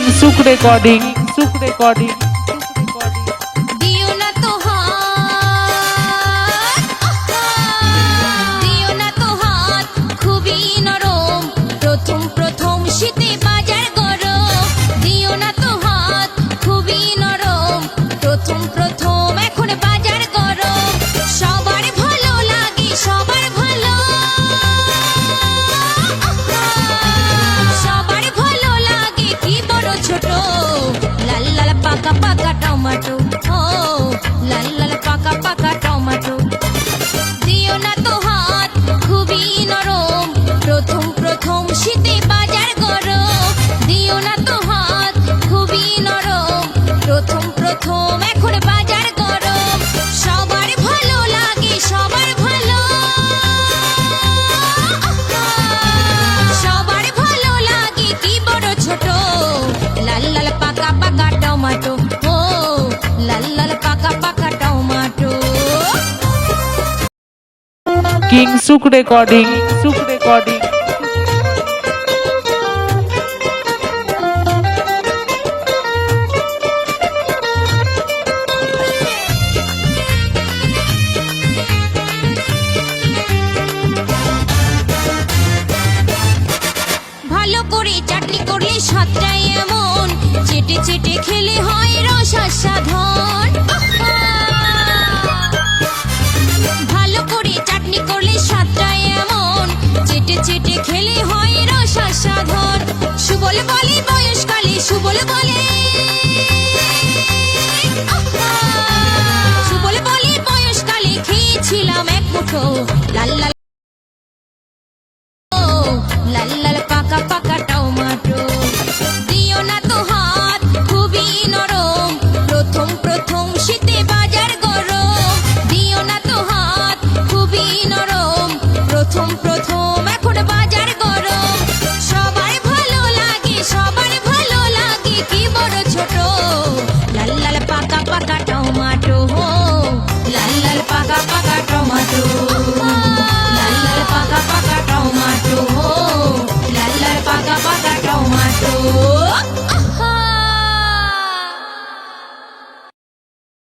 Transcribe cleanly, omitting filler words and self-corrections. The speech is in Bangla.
কিংসুক রেকর্ডিং দিও না তো দিও না তো হাত খুবই নরম প্রথম প্রথম শীতে বাজার গরম দিও না তো হাত খুবই নরম প্রথম প্রথম এখন বাজার গরম সবার ভালো লাগে সবার ভালো সবার ভালো লাগে কি বড় ছোট লাল লাল পাকা পাকা টমেটো ও লাল লাল পাকা পাকা টমেটো দিও না তো হাত খুবই নরম প্রথম প্রথম শীতে বাজার গরম দিও না তো হাত খুবই নরম প্রথম প্রথম এখন বাজার গরম সবার ভালো লাগে সবার ভালো সবার ভালো লাগে কি বড় ছোট লাল লাল পাকা পাকা টমেটো ও লাল লাল পাকা পাকা টমেটো কিংসুক রেকর্ডিং ভালো করে চাটনি করলে স্বাদটাই এমন চেটে চেটে খেলে হয় রস আস্বাদন ভালো করে চাটনি করলে স্বাদটাই এমন চেটে চেটে খেলে হয় রস আস্বাদন সুবল বলে বয়সকালে সুবল বলে সুবল বলে বয়সকালে খেয়েছিলাম এক মুঠো লাল লাল